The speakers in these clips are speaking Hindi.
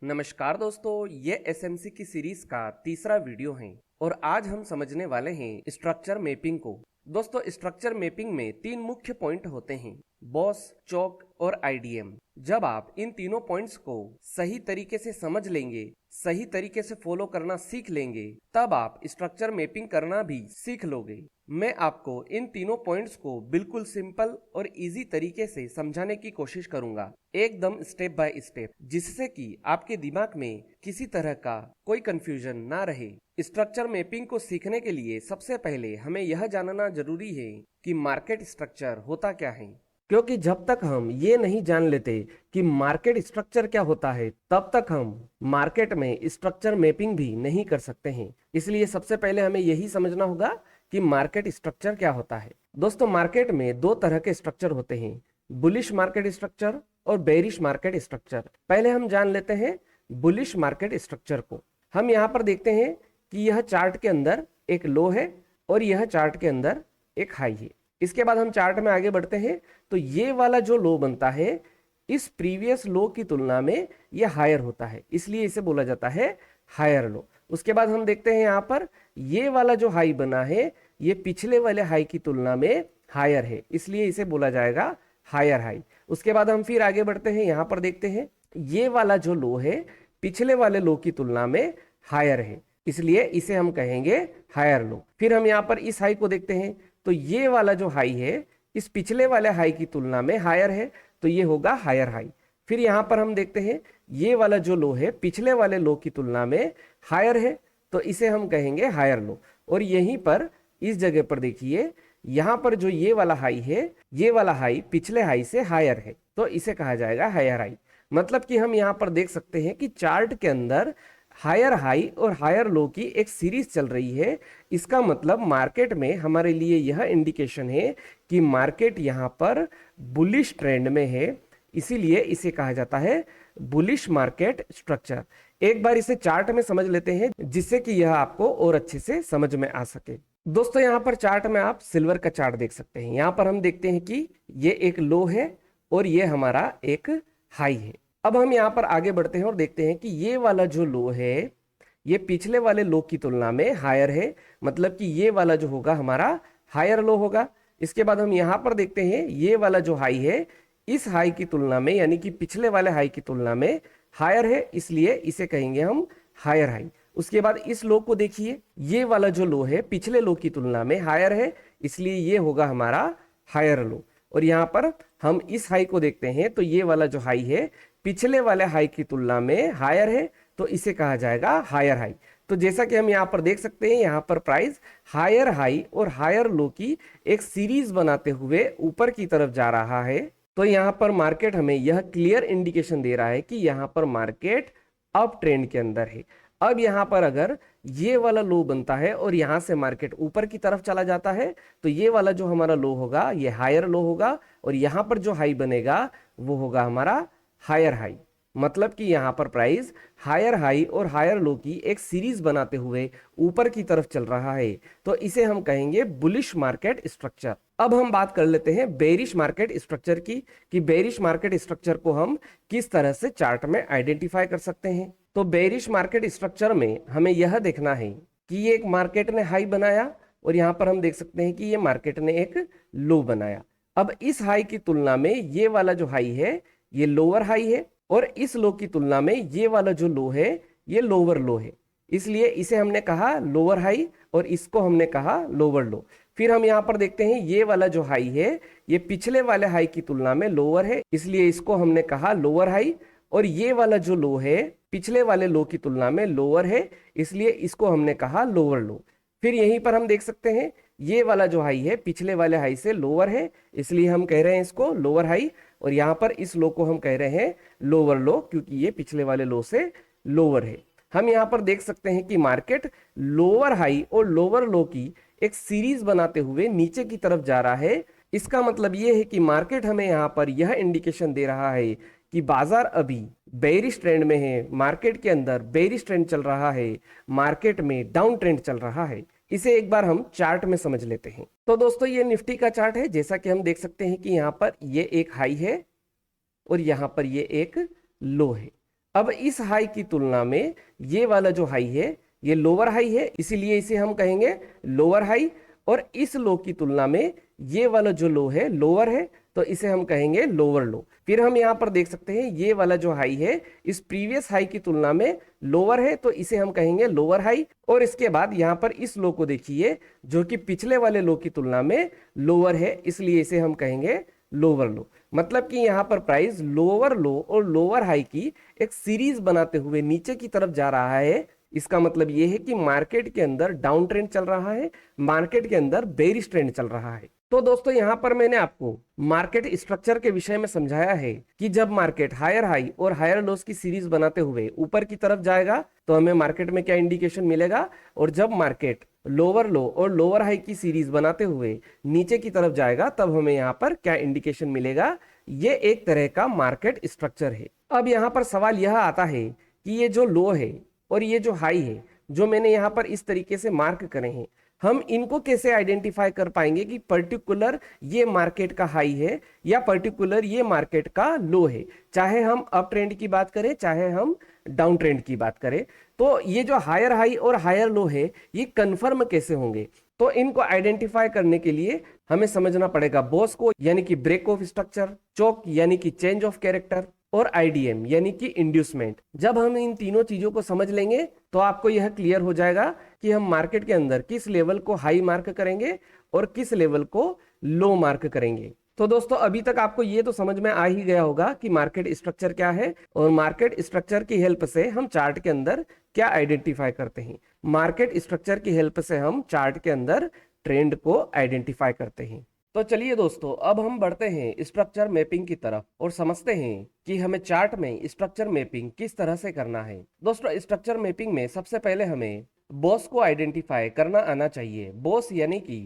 नमस्कार दोस्तों, ये एसएमसी की सीरीज का तीसरा वीडियो है और आज हम समझने वाले हैं स्ट्रक्चर मैपिंग को। दोस्तों, स्ट्रक्चर मैपिंग में तीन मुख्य पॉइंट होते हैं, बॉस, चौक और आईडीएम। जब आप इन तीनों पॉइंट्स को सही तरीके से समझ लेंगे, सही तरीके से फॉलो करना सीख लेंगे, तब आप स्ट्रक्चर मैपिंग करना भी सीख लोगे। मैं आपको इन तीनों पॉइंट्स को बिल्कुल सिंपल और इजी तरीके से समझाने की कोशिश करूंगा, एकदम स्टेप बाय स्टेप, जिससे कि आपके दिमाग में किसी तरह का कोई कंफ्यूजन ना रहे। स्ट्रक्चर मैपिंग को सीखने के लिए सबसे पहले हमें यह जानना जरूरी है कि मार्केट स्ट्रक्चर होता क्या है, क्योंकि जब तक हम ये नहीं जान लेते कि मार्केट स्ट्रक्चर क्या होता है, तब तक हम मार्केट में स्ट्रक्चर मैपिंग भी नहीं कर सकते हैं। इसलिए सबसे पहले हमें यही समझना होगा कि मार्केट स्ट्रक्चर क्या होता है। दोस्तों, मार्केट में दो तरह के स्ट्रक्चर होते हैं, बुलिश मार्केट स्ट्रक्चर और बेरिश मार्केट स्ट्रक्चर। पहले हम जान लेते हैं बुलिश मार्केट स्ट्रक्चर को। हम यहाँ पर देखते हैं कि यह चार्ट के अंदर एक लो है और यह चार्ट के अंदर एक हाई है। इसके बाद हम चार्ट में आगे बढ़ते हैं तो ये वाला जो लो बनता है, इस प्रीवियस लो की तुलना में ये हायर होता है, इसलिए इसे बोला जाता है हायर लो। उसके बाद हम देखते हैं यहाँ पर ये वाला जो हाई बना है, ये पिछले वाले हाई की तुलना में हायर है, इसलिए इसे बोला जाएगा हायर हाई। उसके बाद हम फिर आगे बढ़ते हैं, यहाँ पर देखते हैं ये वाला जो लो है पिछले वाले लो की तुलना में हायर है, इसलिए इसे हम कहेंगे हायर लो। फिर हम यहाँ पर इस हाई को देखते हैं तो ये वाला जो हाई है इस पिछले वाले हाई की तुलना में हायर है, तो ये होगा हायर हाई। फिर यहाँ पर हम देखते हैं ये वाला जो लो है पिछले वाले लो की तुलना में हायर है, तो इसे हम कहेंगे हायर लो। और यहीं पर इस जगह पर देखिए, यहाँ पर जो ये वाला हाई है, ये वाला हाई पिछले हाई से हायर है, तो इसे कहा जाएगा हायर हाई। मतलब कि हम यहाँ पर देख सकते हैं कि चार्ट के अंदर हायर हाई और हायर लो की एक सीरीज चल रही है। इसका मतलब मार्केट में हमारे लिए यह इंडिकेशन है कि मार्केट यहाँ पर बुलिश ट्रेंड में है, इसीलिए इसे कहा जाता है बुलिश मार्केट स्ट्रक्चर। एक बार इसे चार्ट में समझ लेते हैं, जिससे कि यह आपको और अच्छे से समझ में आ सके। दोस्तों, यहाँ पर चार्ट में आप सिल्वर का चार्ट देख सकते हैं। यहाँ पर हम देखते हैं कि ये एक लो है और ये हमारा एक हाई है। अब हम यहाँ पर आगे बढ़ते हैं और देखते हैं कि ये वाला जो लो है ये पिछले वाले लो की तुलना में हायर है, मतलब कि ये वाला जो होगा हमारा हायर लो होगा। इसके बाद हम यहाँ पर देखते हैं ये वाला जो हाई है इस हाई की तुलना में, यानी कि पिछले वाले हाई की तुलना में हायर है, इसलिए इसे कहेंगे हम हायर हाई। उसके बाद इस लो को देखिए, ये वाला जो लो है पिछले लो की तुलना में हायर है, इसलिए ये होगा हमारा हायर लो। और यहाँ पर हम इस हाई को देखते हैं तो ये वाला जो हाई है पिछले वाले हाई की तुलना में हायर है, तो इसे कहा जाएगा हायर हाई। तो जैसा कि हम यहाँ पर देख सकते हैं, यहाँ पर प्राइस हायर हाई और हायर लो की एक सीरीज बनाते हुए ऊपर की तरफ जा रहा है। तो यहाँ पर मार्केट हमें यह क्लियर इंडिकेशन दे रहा है कि यहाँ पर मार्केट अप ट्रेंड के अंदर है। अब यहाँ पर अगर ये वाला लो बनता है और यहाँ से मार्केट ऊपर की तरफ चला जाता है, तो ये वाला जो हमारा लो होगा ये हायर लो होगा और यहाँ पर जो हाई बनेगा वो होगा हमारा हायर हाई। मतलब कि यहाँ पर प्राइस हायर हाई और हायर लो की एक सीरीज बनाते हुए ऊपर की तरफ चल रहा है, तो इसे हम कहेंगे बुलिश मार्केट स्ट्रक्चर। अब हम बात कर लेते हैं बेरिश मार्केट स्ट्रक्चर की, कि बेरिश मार्केट स्ट्रक्चर को हम किस तरह से चार्ट में आइडेंटिफाई कर सकते हैं। तो बेरिश मार्केट स्ट्रक्चर में हमें यह देखना है कि ये एक मार्केट ने हाई बनाया और यहाँ पर हम देख सकते हैं कि ये मार्केट ने एक लो बनाया। अब इस हाई की तुलना में ये वाला जो हाई है ये लोअर हाई है और इस लो की तुलना में ये वाला जो लो है ये लोअर लो है, इसलिए इसे हमने कहा लोअर हाई और इसको हमने कहा लोअर लो। फिर हम यहाँ पर देखते हैं ये वाला जो हाई है ये पिछले वाले हाई की तुलना में लोअर है, इसलिए इसको हमने कहा लोअर हाई। और ये वाला जो लो है पिछले वाले लो की तुलना में लोअर है, इसलिए इसको हमने कहा लोअर लो। फिर यहीं पर हम देख सकते हैं ये वाला जो हाई है पिछले वाले हाई से लोअर है, इसलिए हम कह रहे हैं इसको लोअर हाई। और यहाँ पर इस लो को हम कह रहे हैं लोअर लो, क्योंकि ये पिछले वाले लो से लोअर है। हम यहाँ पर देख सकते हैं कि मार्केट लोअर हाई और लोअर लो की एक सीरीज बनाते हुए नीचे की तरफ जा रहा है। इसका मतलब ये है कि मार्केट हमें यहाँ पर यह इंडिकेशन दे रहा है कि बाजार अभी बेरिश ट्रेंड में है, मार्केट के अंदर बेरिश ट्रेंड चल रहा है, मार्केट में डाउन ट्रेंड चल रहा है। इसे एक बार हम चार्ट में समझ लेते हैं। तो दोस्तों, ये निफ्टी का चार्ट है। जैसा कि हम देख सकते हैं कि यहाँ पर ये एक हाई है और यहाँ पर ये एक लो है। अब इस हाई की तुलना में ये वाला जो हाई है ये लोअर हाई है, इसीलिए इसे हम कहेंगे लोअर हाई। और इस लो की तुलना में ये वाला जो लो है लोअर है, तो इसे हम कहेंगे लोअर लो। फिर हम यहाँ पर देख सकते हैं ये वाला जो हाई है इस प्रीवियस हाई की तुलना में लोअर है, तो इसे हम कहेंगे लोअर हाई। और इसके बाद यहाँ पर इस लो को देखिए जो कि पिछले वाले लो की तुलना में लोअर है, इसलिए इसे हम कहेंगे लोअर लो। मतलब कि यहाँ पर प्राइस लोअर लो और लोअर हाई की एक सीरीज बनाते हुए नीचे की तरफ जा रहा है। इसका मतलब यह है कि मार्केट के अंदर डाउन ट्रेंड चल रहा है, मार्केट के अंदर बेरिश ट्रेंड चल रहा है। तो दोस्तों यहाँ पर मैंने आपको मार्केट स्ट्रक्चर के विषय में समझाया है कि जब मार्केट हायर हाई और हायर लोस की सीरीज बनाते हुए ऊपर की तरफ जाएगा तो हमें मार्केट में क्या इंडिकेशन मिलेगा, और जब मार्केट लोअर लो और लोअर हाई की सीरीज बनाते हुए नीचे की तरफ जाएगा तब हमें यहाँ पर क्या इंडिकेशन मिलेगा। ये एक तरह का मार्केट स्ट्रक्चर है। अब यहाँ पर सवाल यह आता है कि ये जो लो है और ये जो हाई है जो मैंने यहाँ पर इस तरीके से मार्क करे हैं, हम इनको कैसे आइडेंटिफाई कर पाएंगे कि पर्टिकुलर ये मार्केट का हाई है या पर्टिकुलर ये मार्केट का लो है। चाहे हम अप ट्रेंड की बात करें चाहे हम डाउन ट्रेंड की बात करें, तो ये जो हायर हाई और हायर लो है ये कंफर्म कैसे होंगे। तो इनको आइडेंटिफाई करने के लिए हमें समझना पड़ेगा बॉस को यानी कि ब्रेक ऑफ स्ट्रक्चर, चोक यानी कि चेंज ऑफ कैरेक्टर, और आईडीएम यानी कि इंड्यूसमेंट। जब हम इन तीनों चीजों को समझ लेंगे तो आपको यह क्लियर हो जाएगा कि हम मार्केट के अंदर किस लेवल को हाई मार्क करेंगे और किस लेवल को लो मार्क करेंगे। तो दोस्तों अभी तक आपको ये तो समझ में आ ही गया होगा कि मार्केट स्ट्रक्चर क्या है और मार्केट स्ट्रक्चर की हेल्प से हम चार्ट के अंदर क्या आइडेंटिफाई करते हैं। मार्केट स्ट्रक्चर की हेल्प से हम चार्ट के अंदर ट्रेंड को आइडेंटिफाई करते हैं। तो चलिए दोस्तों अब हम बढ़ते हैं स्ट्रक्चर मैपिंग की तरफ और समझते हैं कि हमें चार्ट में स्ट्रक्चर मैपिंग किस तरह से करना है। दोस्तों स्ट्रक्चर मैपिंग में सबसे पहले हमें बॉस को आइडेंटिफाई करना आना चाहिए। बॉस यानी कि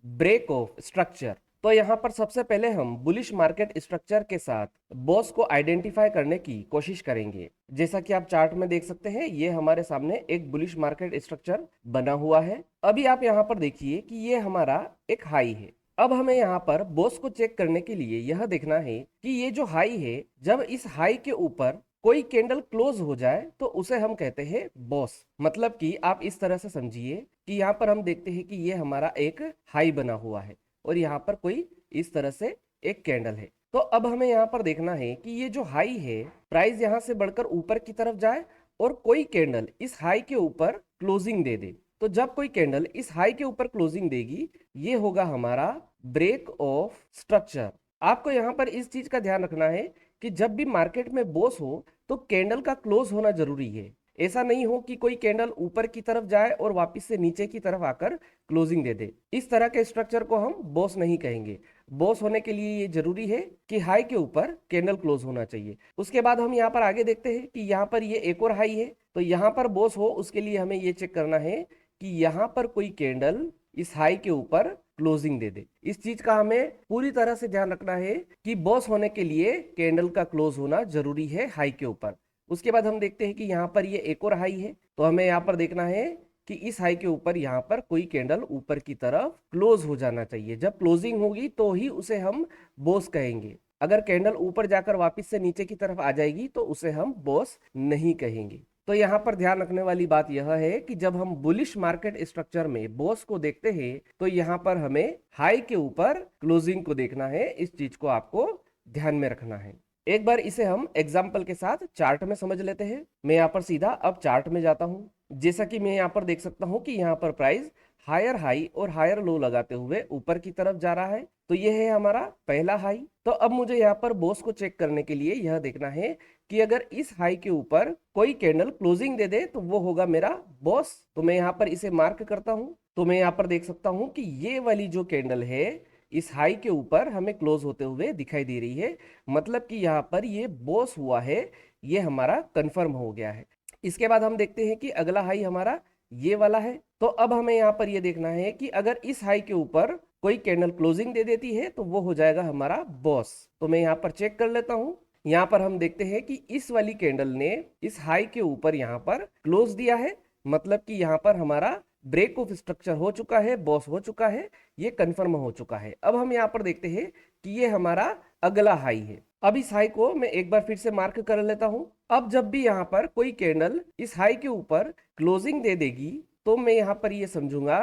ब्रेक ऑफ स्ट्रक्चर। तो यहाँ पर सबसे पहले हम बुलिश मार्केट स्ट्रक्चर के साथ बॉस को आइडेंटिफाई करने की कोशिश करेंगे। जैसा कि आप चार्ट में देख सकते हैं ये हमारे सामने एक बुलिश मार्केट स्ट्रक्चर बना हुआ है। अभी आप यहाँ पर देखिए कि ये हमारा एक हाई है। अब हमें यहाँ पर बॉस को चेक करने के लिए यह देखना है कि ये जो हाई है जब इस हाई के ऊपर कोई कैंडल क्लोज हो जाए तो उसे हम कहते हैं बॉस। मतलब कि आप इस तरह से समझिए कि यहाँ पर हम देखते हैं कि ये हमारा एक हाई बना हुआ है और यहाँ पर कोई इस तरह से एक कैंडल है। तो अब हमें यहाँ पर देखना है कि ये जो हाई है प्राइस यहाँ से बढ़कर ऊपर की तरफ जाए और कोई कैंडल इस हाई के ऊपर क्लोजिंग दे दे। तो जब कोई कैंडल इस हाई के ऊपर क्लोजिंग देगी ये होगा हमारा ब्रेक ऑफ स्ट्रक्चर। आपको यहाँ पर इस चीज का ध्यान रखना है कि जब भी मार्केट में बॉस हो तो कैंडल का क्लोज होना जरूरी है। ऐसा नहीं हो कि कोई कैंडल ऊपर की तरफ जाए और वापस से नीचे की तरफ आकर क्लोजिंग दे दे। इस तरह के स्ट्रक्चर को हम बॉस नहीं कहेंगे। बॉस होने के लिए ये जरूरी है कि हाई के ऊपर कैंडल क्लोज होना चाहिए। उसके बाद हम यहाँ पर आगे देखते हैं कि यहाँ पर ये एक और हाई है, तो यहाँ पर बॉस हो उसके लिए हमें ये चेक करना है कि यहाँ पर कोई कैंडल इस हाई के ऊपर क्लोजिंग दे दे। इस चीज का हमें पूरी तरह से ध्यान रखना है कि बॉस होने के लिए कैंडल का क्लोज होना जरूरी है हाई के ऊपर। उसके बाद हम देखते हैं कि यहाँ पर ये एक और हाई है, तो हमें यहाँ पर देखना है कि इस हाई के ऊपर यहाँ पर कोई कैंडल ऊपर की तरफ क्लोज हो जाना चाहिए। जब क्लोजिंग होगी तो ही उसे हम बॉस कहेंगे। अगर कैंडल ऊपर जाकर वापस से नीचे की तरफ आ जाएगी तो उसे हम बॉस नहीं कहेंगे। तो यहाँ पर ध्यान रखने वाली बात यह है कि जब हम बुलिश मार्केट स्ट्रक्चर में बॉस को देखते हैं तो यहाँ पर हमें हाई के ऊपर क्लोजिंग को देखना है। इस चीज को आपको ध्यान में रखना है। एक बार इसे हम एग्जाम्पल के साथ चार्ट में समझ लेते हैं। मैं यहाँ पर सीधा अब चार्ट में जाता हूँ। जैसा कि मैं यहाँ पर देख सकता हूँ कि यहाँ पर प्राइस हायर हाई और हायर लो लगाते हुए ऊपर की तरफ जा रहा है, तो ये है हमारा पहला हाई। तो अब मुझे यहाँ पर बॉस को चेक करने के लिए यह देखना है कि अगर इस हाई के ऊपर कोई कैंडल क्लोजिंग दे दे तो वो होगा मेरा बॉस। तो मैं यहाँ पर इसे मार्क करता हूँ। तो मैं यहाँ पर देख सकता हूँ कि ये वाली जो कैंडल है इस हाई के ऊपर हमें क्लोज होते हुए दिखाई दे रही है, मतलब कि यहाँ पर ये बॉस हुआ है, ये हमारा कंफर्म हो गया है। इसके बाद हम देखते हैं कि अगला हाई हमारा ये वाला है। तो अब हमें यहाँ पर ये देखना है कि अगर इस हाई के ऊपर कोई कैंडल क्लोजिंग दे देती है तो वो हो जाएगा हमारा बॉस। तो मैं यहाँ पर चेक कर लेता हूँ। यहाँ पर हम देखते हैं कि इस वाली कैंडल ने इस हाई के ऊपर यहाँ पर क्लोज दिया है, मतलब कि यहाँ पर हमारा ब्रेक ऑफ स्ट्रक्चर हो चुका है, बॉस हो चुका है, ये कंफर्म हो चुका है। अब हम यहाँ पर देखते हैं कि ये हमारा अगला हाई है। अब इस हाई को मैं एक बार फिर से मार्क कर लेता हूं। अब जब भी यहाँ पर कोई कैंडल इस हाई के ऊपर क्लोजिंग दे देगी तो मैं यहाँ पर ये समझूंगा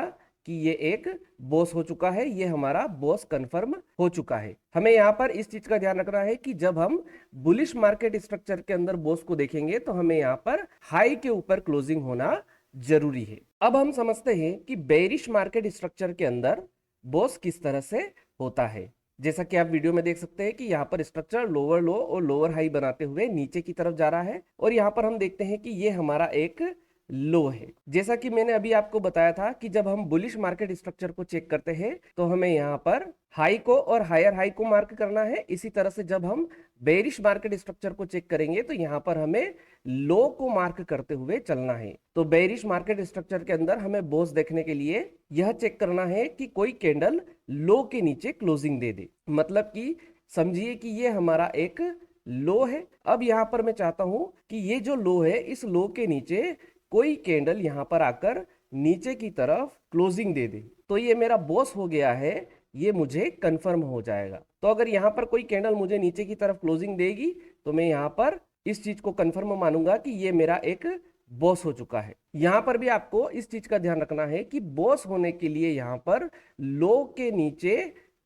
कि ये एक बॉस हो चुका है, ये हमारा बॉस कंफर्म हो चुका है। हमें यहाँ पर इस चीज का ध्यान रखना है कि जब हम बुलिश मार्केट स्ट्रक्चर के अंदर बॉस को देखेंगे तो हमें यहाँ पर हाई के ऊपर क्लोजिंग होना जरूरी है। अब हम समझते हैं कि बेरिश मार्केट स्ट्रक्चर के अंदर बॉस किस तरह से होता है। जैसा कि आप वीडियो में देख सकते हैं कि यहाँ पर स्ट्रक्चर लोअर लो और लोअर हाई बनाते हुए नीचे की तरफ जा रहा है और यहाँ पर हम देखते हैं कि ये हमारा एक लो है। जैसा कि मैंने अभी आपको बताया था कि जब हम बुलिश मार्केट स्ट्रक्चर को चेक करते हैं तो हमें यहाँ पर हाई को और हायर हाई को मार्क करना है। इसी तरह से जब हम बेरिश मार्केट स्ट्रक्चर को चेक करेंगे तो यहाँ पर हमें लो को मार्क करते हुए चलना है। तो बेरिश मार्केट स्ट्रक्चर के अंदर हमें बॉस देखने के लिए यह चेक करना है कि कोई कैंडल लो के नीचे क्लोजिंग दे दे, मतलब कि समझिए कि ये हमारा एक लो है। अब यहाँ पर मैं चाहता हूं कि ये जो लो है इस लो के नीचे कोई कैंडल यहाँ पर आकर नीचे की तरफ क्लोजिंग दे दे तो ये मेरा बॉस हो गया है, ये मुझे कंफर्म हो जाएगा। तो अगर यहाँ पर कोई कैंडल मुझे नीचे की तरफ क्लोजिंग देगी तो मैं यहाँ पर इस चीज को कंफर्म मानूंगा कि ये मेरा एक बॉस हो चुका है। यहाँ पर भी आपको इस चीज का ध्यान रखना है कि बॉस होने के लिए यहाँ पर लो के नीचे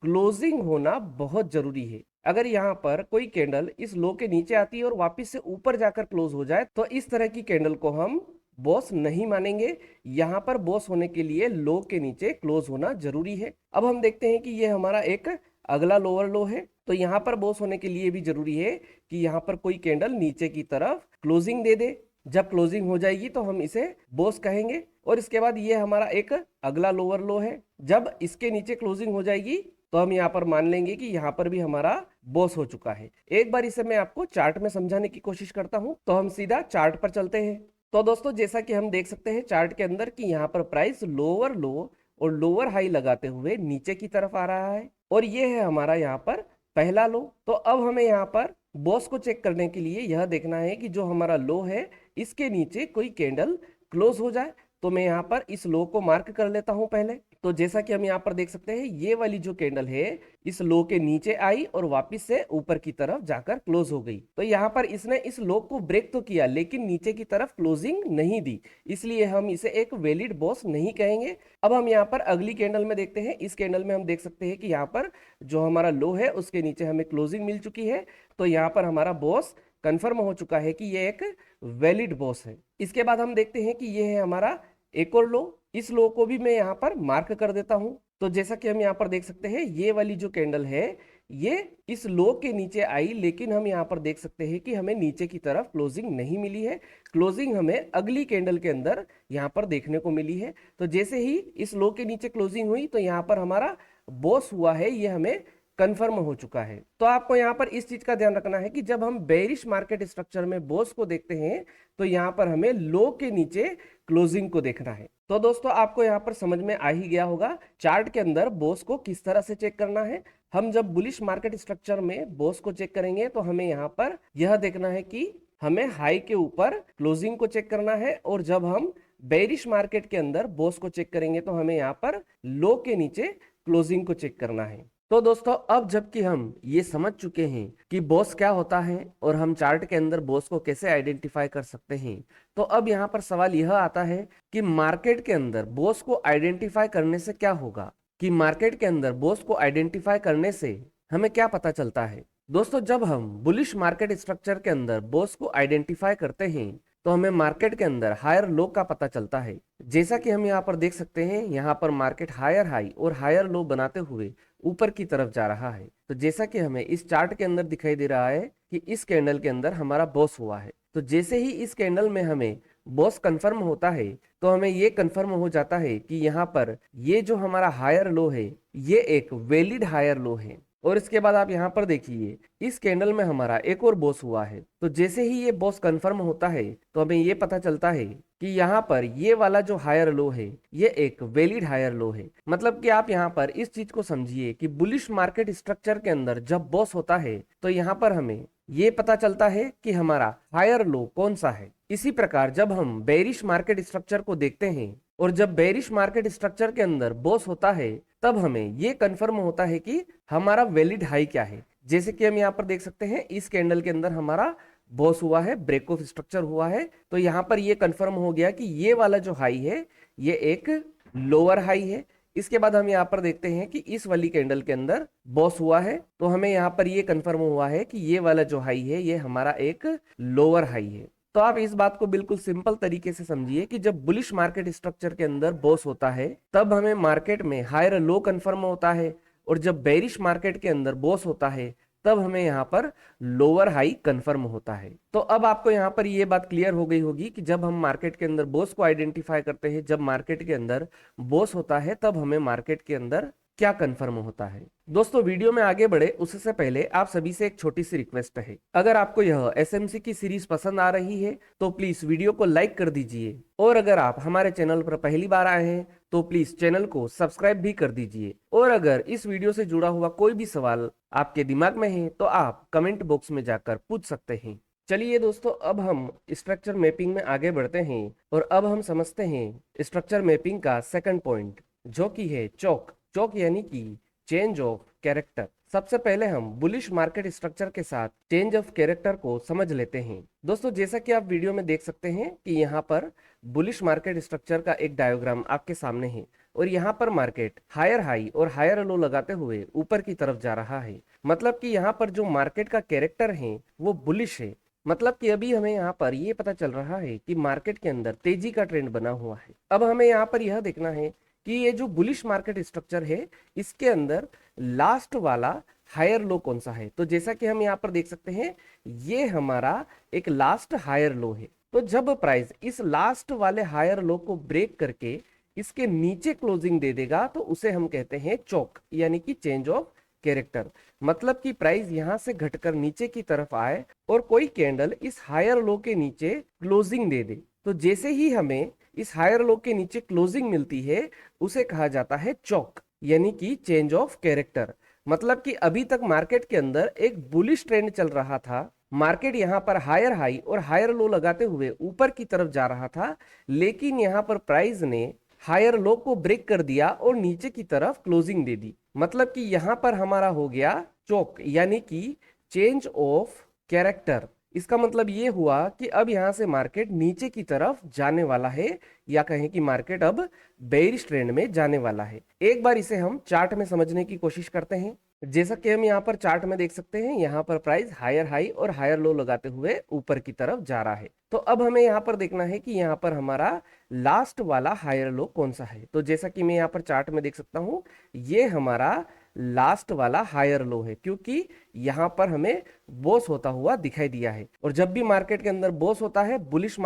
क्लोजिंग होना बहुत जरूरी है। अगर यहाँ पर कोई कैंडल इस लो के नीचे आती है और वापस से ऊपर जाकर क्लोज हो जाए तो इस तरह की कैंडल को हम बॉस नहीं मानेंगे। यहाँ पर बॉस होने के लिए लो के नीचे क्लोज होना जरूरी है। अब हम देखते हैं कि ये हमारा एक अगला लोअर लो है, तो यहाँ पर बॉस होने के लिए भी जरूरी है कि यहाँ पर कोई कैंडल नीचे की तरफ क्लोजिंग दे दे। जब क्लोजिंग हो जाएगी तो हम इसे बॉस कहेंगे। और इसके बाद ये हमारा एक अगला लोअर लो है, जब इसके नीचे क्लोजिंग हो जाएगी तो हम यहाँ पर मान लेंगे कि यहाँ पर भी हमारा बॉस हो चुका है। एक बार इसे मैं आपको चार्ट में समझाने की कोशिश करता हूँ, तो हम सीधा चार्ट पर चलते हैं। तो दोस्तों जैसा कि हम देख सकते हैं चार्ट के अंदर कि यहाँ पर प्राइस लोअर लो और लोअर हाई लगाते हुए नीचे की तरफ आ रहा है और ये है हमारा यहाँ पर पहला लो। तो अब हमें यहाँ पर बॉस को चेक करने के लिए यह देखना है कि जो हमारा लो है इसके नीचे कोई कैंडल क्लोज हो जाए। तो मैं यहाँ पर इस लो को मार्क कर लेता हूं पहले। तो जैसा कि हम यहाँ पर देख सकते हैं ये वाली जो कैंडल है इस लो के नीचे आई और वापस से ऊपर की तरफ जाकर क्लोज हो गई। तो यहाँ पर इसने इस लो को ब्रेक तो किया लेकिन नीचे की तरफ क्लोजिंग नहीं दी, इसलिए हम इसे एक वैलिड बॉस नहीं कहेंगे। अब हम यहाँ पर अगली कैंडल में देखते हैं। इस कैंडल में हम देख सकते हैं कि यहाँ पर जो हमारा लो है उसके नीचे हमें क्लोजिंग मिल चुकी है, तो यहाँ पर हमारा बॉस कंफर्म हो चुका है कि ये एक वैलिड बॉस है। इसके बाद हम देखते हैं कि ये है हमारा एक और लो। इस लो को भी मैं यहाँ पर मार्क कर देता हूं। तो जैसा कि हम यहाँ पर देख सकते हैं ये वाली जो कैंडल है ये इस लो के नीचे आई, लेकिन हम यहाँ पर देख सकते हैं कि हमें नीचे की तरफ क्लोजिंग नहीं मिली है। क्लोजिंग हमें अगली कैंडल के अंदर यहाँ पर देखने को मिली है। तो जैसे ही इस लो के नीचे क्लोजिंग हुई तो यहाँ पर हमारा बॉस हुआ है, ये हमें कंफर्म हो चुका है। तो आपको यहाँ पर इस चीज का ध्यान रखना है कि जब हम बेरिश मार्केट स्ट्रक्चर में बॉस को देखते हैं तो यहाँ पर हमें लो के नीचे क्लोजिंग को देखना है। तो दोस्तों आपको यहाँ पर समझ में आ ही गया होगा चार्ट के अंदर बॉस को किस तरह से चेक करना है। हम जब बुलिश मार्केट स्ट्रक्चर में बॉस को चेक करेंगे तो हमें यहाँ पर यह देखना है कि हमें हाई के ऊपर क्लोजिंग को चेक करना है, और जब हम बेरिश मार्केट के अंदर बॉस को चेक करेंगे तो हमें यहाँ पर लो के नीचे क्लोजिंग को चेक करना है। तो दोस्तों अब जबकि हम ये समझ चुके हैं कि बॉस क्या होता है और हम चार्ट के अंदर बॉस को कैसे आइडेंटिफाई कर सकते हैं, तो अब यहाँ पर सवाल यह आता है कि मार्केट के अंदर बॉस को आइडेंटिफाई करने से क्या होगा, कि मार्केट के अंदर बॉस को आइडेंटिफाई करने से हमें क्या पता चलता है। दोस्तों जब हम बुलिश मार्केट स्ट्रक्चर के अंदर बॉस को आइडेंटिफाई करते हैं तो हमें मार्केट के अंदर हायर लो का पता चलता है। जैसा कि हम यहाँ पर देख सकते हैं यहाँ पर मार्केट हायर हाई और हायर लो बनाते हुए ऊपर की तरफ जा रहा है। तो जैसा कि हमें इस चार्ट के अंदर दिखाई दे रहा है कि इस कैंडल के अंदर हमारा बॉस हुआ है। तो जैसे ही इस कैंडल में हमें बॉस कंफर्म होता है तो हमें ये कंफर्म हो जाता है कि यहाँ पर ये जो हमारा हायर लो है ये एक वैलिड हायर लो है। और इसके बाद आप यहाँ पर देखिए इस कैंडल में हमारा एक और बॉस हुआ है। तो जैसे ही ये बॉस कंफर्म होता है तो हमें ये पता चलता है कि यहाँ पर ये वाला जो हायर लो है ये एक वैलिड हायर लो है। मतलब कि आप यहाँ पर इस चीज को समझिए कि बुलिश मार्केट स्ट्रक्चर के अंदर जब बॉस होता है तो यहाँ पर हमें ये पता चलता है कि हमारा हायर लो कौन सा है। इसी प्रकार जब हम बेरिश मार्केट स्ट्रक्चर को देखते हैं और जब बेरिश मार्केट स्ट्रक्चर के अंदर बॉस होता है तब हमें ये कंफर्म होता है कि हमारा वैलिड हाई क्या है। जैसे कि हम यहाँ पर देख सकते हैं इस कैंडल के अंदर हमारा बॉस हुआ है, ब्रेक ऑफ स्ट्रक्चर हुआ है, तो यहाँ पर ये कंफर्म हो गया कि ये वाला जो हाई है ये एक लोअर हाई है। इसके बाद हम यहाँ पर देखते हैं कि इस वाली कैंडल के अंदर बॉस हुआ है, तो हमें यहाँ पर ये कंफर्म हुआ है कि ये वाला जो हाई है ये हमारा एक लोअर हाई है। तो आप इस बात को बिल्कुल सिंपल तरीके से समझिए कि जब बुलिश मार्केट स्ट्रक्चर के अंदर बॉस होता है तब हमें मार्केट में हायर लो कंफर्म होता है, और जब बेरिश मार्केट के अंदर बॉस होता है तब हमें यहाँ पर लोअर हाई कंफर्म होता है। तो अब आपको यहाँ पर ये बात क्लियर हो गई होगी कि जब हम मार्केट के अंदर बॉस को आइडेंटिफाई करते हैं, जब मार्केट के अंदर बॉस होता है तब हमें मार्केट के अंदर क्या कंफर्म होता है। दोस्तों वीडियो में आगे बढ़े उससे पहले आप सभी से एक छोटी सी रिक्वेस्ट है, अगर आपको यह एसएमसी की सीरीज पसंद आ रही है तो प्लीज वीडियो को लाइक कर दीजिए, और अगर आप हमारे चैनल पर पहली बार आए हैं तो प्लीज चैनल को सब्सक्राइब भी कर दीजिए, और अगर इस वीडियो से जुड़ा हुआ कोई भी सवाल आपके दिमाग में है तो आप कमेंट बॉक्स में जाकर पूछ सकते हैं। चलिए दोस्तों, अब हम स्ट्रक्चर मैपिंग में आगे बढ़ते हैं और अब हम समझते हैं स्ट्रक्चर मैपिंग का सेकंड पॉइंट, जो कि है चौक। चौक यानी कि चेंज ऑफ कैरेक्टर। सबसे पहले हम बुलिश मार्केट स्ट्रक्चर के साथ चेंज ऑफ कैरेक्टर को समझ लेते हैं। दोस्तों जैसा कि आप वीडियो में देख सकते हैं कि यहाँ पर बुलिश मार्केट स्ट्रक्चर का एक डायग्राम आपके सामने है, और यहाँ पर मार्केट हायर हाई और हायर लो लगाते हुए ऊपर की तरफ जा रहा है। मतलब कि यहाँ पर जो मार्केट का कैरेक्टर है वो बुलिश है। मतलब कि अभी हमें यहाँ पर ये पता चल रहा है कि मार्केट के अंदर तेजी का ट्रेंड बना हुआ है। अब हमें यहाँ पर यह देखना है कि ये जो बुलिश मार्केट स्ट्रक्चर है इसके अंदर लास्ट वाला हायर लो कौन सा है। तो जैसा कि हम यहाँ पर देख सकते हैं ये हमारा एक लास्ट हायर लो है। तो जब प्राइस इस लास्ट वाले हायर लो को ब्रेक करके इसके नीचे क्लोजिंग दे देगा तो उसे हम कहते हैं चौक, यानी कि चेंज ऑफ कैरेक्टर। मतलब कि प्राइस यहां से घटकर नीचे की तरफ आए और कोई कैंडल इस हायर लो के नीचे क्लोजिंग दे दे, तो जैसे ही हमें इस हायर लो के नीचे क्लोजिंग मिलती है उसे कहा जाता है चौक, यानी कि चेंज ऑफ कैरेक्टर। मतलब कि अभी तक मार्केट के अंदर एक बुलिश ट्रेंड चल रहा था, मार्केट यहाँ पर हायर हाई और हायर लो लगाते हुए ऊपर की तरफ जा रहा था, लेकिन यहाँ पर प्राइस ने हायर लो को ब्रेक कर दिया और नीचे की तरफ क्लोजिंग दे दी। मतलब कि यहाँ पर हमारा हो गया चौक, यानी कि चेंज ऑफ कैरेक्टर। इसका मतलब ये हुआ कि अब यहां से मार्केट नीचे की तरफ जाने वाला है, या कहें कि मार्केट अब बेयरिश ट्रेंड में जाने वाला है। एक बार इसे हम चार्ट में समझने की कोशिश करते हैं। जैसा कि हम यहाँ पर चार्ट में देख सकते हैं यहाँ पर प्राइस हायर हाई और हायर लो लगाते हुए ऊपर की तरफ जा रहा है। तो अब हमें यहाँ पर देखना है कि यहाँ पर हमारा लास्ट वाला हायर लो कौन सा है। तो जैसा कि मैं यहाँ पर चार्ट में देख सकता हूँ ये हमारा लास्ट वाला हायर लो है, क्योंकि यहाँ पर हमें बॉस होता हुआ दिखाई दिया है। और जब भी मार्केट के अंदर बॉस होता है बुलिश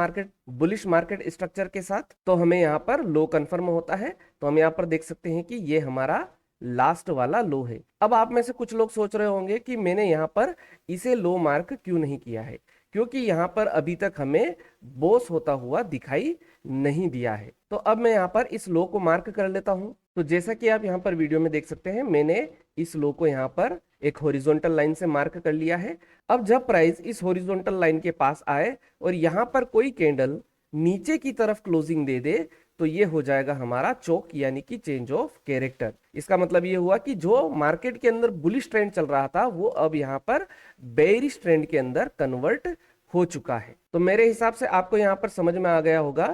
मार्केट स्ट्रक्चर के साथ, तो हमें यहाँ पर लो कंफर्म होता है। तो हम यहाँ पर देख सकते हैं कि ये हमारा लास्ट वाला लो है। अब आप में से कुछ लोग सोच रहे होंगे कि मैंने यहाँ पर इसे लो मार्क क्यों नहीं किया है, क्योंकि यहाँ पर अभी तक हमें बॉस होता हुआ दिखाई नहीं दिया है। तो अब मैं यहाँ पर इस लो को मार्क कर लेता हूँ। तो जैसा कि आप यहाँ पर वीडियो में देख सकते हैं मैंने इस लो को यहाँ पर एक हॉरिजॉन्टल लाइन से मार्क कर लिया है। अब जब प्राइस इस हॉरिजॉन्टल लाइन के पास आए और यहाँ पर कोई कैंडल नीचे की तरफ क्लोजिंग दे दे तो ये हो जाएगा हमारा चौक, यानी कि चेंज ऑफ कैरेक्टर। इसका मतलब ये हुआ कि जो मार्केट के अंदर बुलिश ट्रेंड चल रहा था वो अब यहाँ पर बेयरिश ट्रेंड के अंदर कन्वर्ट हो चुका है। तो मेरे हिसाब से आपको यहाँ पर समझ में आ गया होगा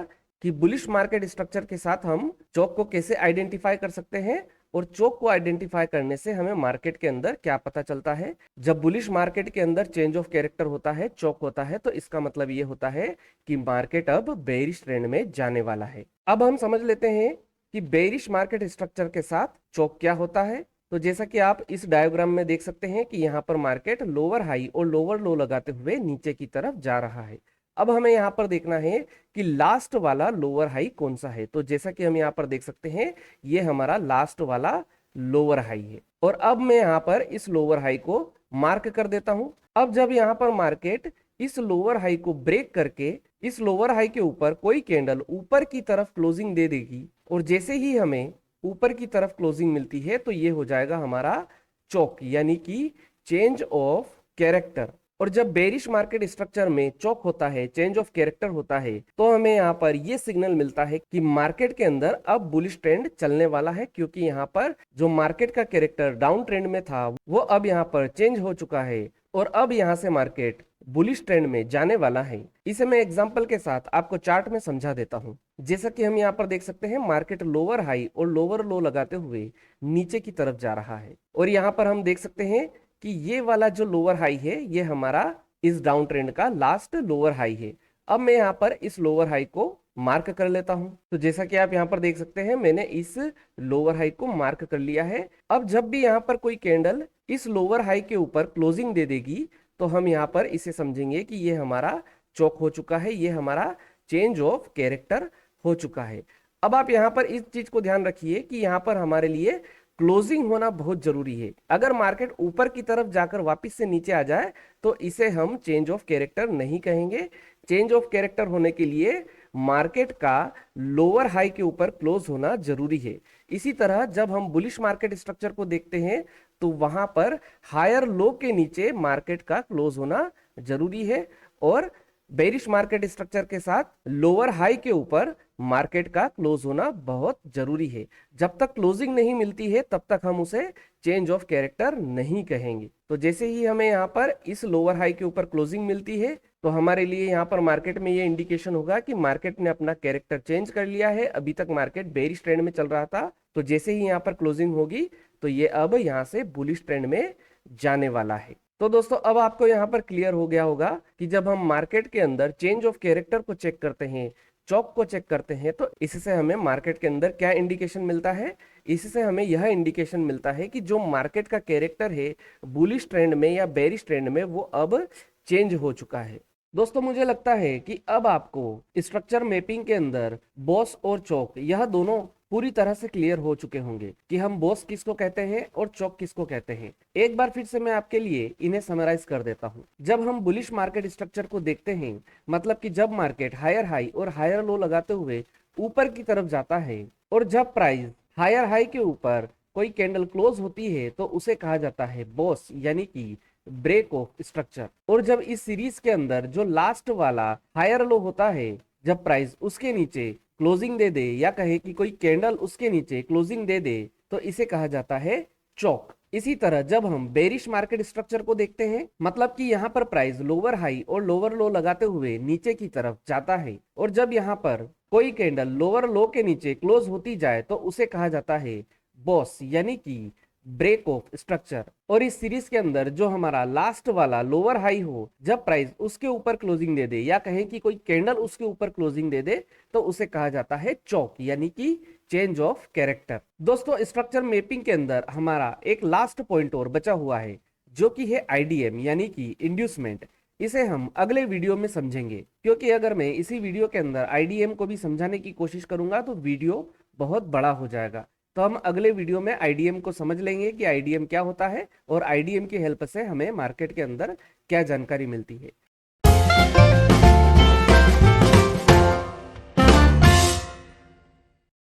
कि बुलिश मार्केट स्ट्रक्चर के साथ हम चौक को कैसे आइडेंटिफाई कर सकते हैं, और चौक को आइडेंटिफाई करने से हमें मार्केट के अंदर क्या पता चलता है। जब बुलिश मार्केट के अंदर चेंज ऑफ कैरेक्टर होता है, चौक होता है, तो इसका मतलब ये होता है कि मार्केट अब बेयरिश ट्रेंड में जाने वाला है। अब हम समझ लेते हैं कि बेयरिश मार्केट स्ट्रक्चर के साथ चौक क्या होता है। तो जैसा कि आप इस डायग्राम में देख सकते हैं कि यहाँ पर मार्केट लोअर हाई और लोअर लो लगाते हुए नीचे की तरफ जा रहा है। अब हमें यहाँ पर देखना है कि लास्ट वाला लोअर हाई कौन सा है। तो जैसा कि हम यहाँ पर देख सकते हैं ये हमारा लास्ट वाला लोअर हाई है, और अब मैं यहाँ पर इस लोअर हाई को मार्क कर देता हूं। अब जब यहाँ पर मार्केट इस लोअर हाई को ब्रेक करके इस लोअर हाई के ऊपर कोई कैंडल ऊपर की तरफ क्लोजिंग दे देगी, और जैसे ही हमें ऊपर की तरफ क्लोजिंग मिलती है तो ये हो जाएगा हमारा चौक, यानी कि चेंज ऑफ कैरेक्टर। और जब बेरिश मार्केट स्ट्रक्चर में चौक होता है, चेंज ऑफ कैरेक्टर होता है, तो हमें यहाँ पर ये सिग्नल मिलता है कि मार्केट के अंदर अब बुलिश ट्रेंड चलने वाला है, क्योंकि यहाँ पर जो मार्केट का कैरेक्टर डाउन ट्रेंड में था वो अब यहाँ पर चेंज हो चुका है और अब यहाँ से मार्केट बुलिश ट्रेंड में जाने वाला है। इसे मैं एग्जांपल के साथ आपको चार्ट में समझा देता हूँ। जैसा कि हम यहाँ पर देख सकते हैं, मार्केट लोअर हाई और लोअर लो लगाते हुए नीचे की तरफ जा रहा है और यहाँ पर हम देख सकते हैं कि ये वाला जो लोअर हाई है ये हमारा इस डाउन ट्रेंड का लास्ट लोअर हाई है। अब मैं यहाँ पर इस लोअर हाई को मार्क कर लेता हूँ। तो जैसा कि आप यहाँ पर देख सकते हैं, मैंने इस लोअर हाई को मार्क कर लिया है। अब जब भी यहाँ पर कोई कैंडल इस लोअर हाई के ऊपर क्लोजिंग दे देगी तो हम यहाँ पर इसे समझेंगे कि ये हमारा चौक हो चुका है, ये हमारा चेंज ऑफ कैरेक्टर हो चुका है। अब आप यहाँ पर इस चीज को ध्यान रखिए कि यहाँ पर हमारे लिए क्लोजिंग होना बहुत जरूरी है। अगर मार्केट ऊपर की तरफ जाकर वापस से नीचे आ जाए तो इसे हम चेंज ऑफ कैरेक्टर नहीं कहेंगे। चेंज ऑफ कैरेक्टर होने के लिए मार्केट का लोअर हाई के ऊपर क्लोज होना जरूरी है। इसी तरह जब हम बुलिश मार्केट स्ट्रक्चर को देखते हैं तो वहां पर हायर लो के नीचे मार्केट का क्लोज होना जरूरी है और बेरिश मार्केट स्ट्रक्चर के साथ लोअर हाई के ऊपर मार्केट का क्लोज होना बहुत जरूरी है। जब तक क्लोजिंग नहीं मिलती है तब तक हम उसे चेंज ऑफ कैरेक्टर नहीं कहेंगे। तो जैसे ही हमें यहाँ पर इस लोअर हाई के ऊपर क्लोजिंग मिलती है तो हमारे लिए यहाँ पर मार्केट में ये इंडिकेशन होगा कि मार्केट ने अपना कैरेक्टर चेंज कर लिया है। अभी तक मार्केट बेरिश ट्रेंड में चल रहा था, तो जैसे ही यहाँ पर क्लोजिंग होगी तो ये अब यहाँ से बुलिश ट्रेंड में जाने वाला है। तो दोस्तों अब आपको यहाँ पर क्लियर हो गया होगा कि जब हम मार्केट के अंदर चेंज ऑफ कैरेक्टर को चेक करते हैं, चौक को चेक करते हैं, तो इससे हमें मार्केट के अंदर क्या इंडिकेशन मिलता है। इससे हमें यह इंडिकेशन मिलता है कि जो मार्केट का कैरेक्टर है बुलिश ट्रेंड में या बेरिश ट्रेंड में वो अब चेंज हो चुका है। दोस्तों मुझे लगता है कि अब आपको स्ट्रक्चर मैपिंग के अंदर बॉस और चौक यह दोनों पूरी तरह से क्लियर हो चुके होंगे कि हम बॉस किसको कहते हैं और चौक किसको कहते हैं। एक बार फिर से मैं आपके लिए इन्हें समराइज कर देता हूं। जब हम बुलिश मार्केट स्ट्रक्चर को देखते हैं, मतलब कि जब मार्केट हायर हाई और हायर लो लगाते हुए ऊपर की तरफ जाता है और जब प्राइस हायर हाई के ऊपर कोई कैंडल क्लोज होती है तो उसे कहा जाता है बॉस यानी कि ब्रेक ऑफ स्ट्रक्चर। और जब इस सीरीज के अंदर जो लास्ट वाला हायर लो होता है, जब प्राइस उसके नीचे क्लोजिंग दे दे या कहे कि कोई कैंडल उसके नीचे क्लोजिंग दे दे तो इसे कहा जाता है चौक। इसी तरह जब हम बेरिश मार्केट स्ट्रक्चर को देखते हैं, मतलब कि यहाँ पर प्राइस लोअर हाई और लोअर लो लगाते हुए नीचे की तरफ जाता है और जब यहाँ पर कोई कैंडल लोअर लो के नीचे क्लोज होती जाए तो उसे कहा जाता है बॉस यानी कि ब्रेक ऑफ स्ट्रक्चर। और इस सीरीज के अंदर जो हमारा लास्ट वाला लोअर हाई हो, जब प्राइस उसके ऊपर क्लोजिंग दे दे या कहें कि कोई कैंडल उसके ऊपर क्लोजिंग दे दे तो उसे कहा जाता है चौक यानी कि चेंज ऑफ कैरेक्टर। दोस्तों स्ट्रक्चर मैपिंग के अंदर हमारा एक लास्ट पॉइंट और बचा हुआ है जो कि है आईडीएम यानी कि इंड्यूसमेंट। इसे हम अगले वीडियो में समझेंगे, क्योंकि अगर मैं इसी वीडियो के अंदर आईडीएम को भी समझाने की कोशिश करूंगा तो वीडियो बहुत बड़ा हो जाएगा। तो हम अगले वीडियो में आईडीएम को समझ लेंगे कि आईडीएम क्या होता है और आईडीएम की हेल्प से हमें मार्केट के अंदर क्या जानकारी मिलती है।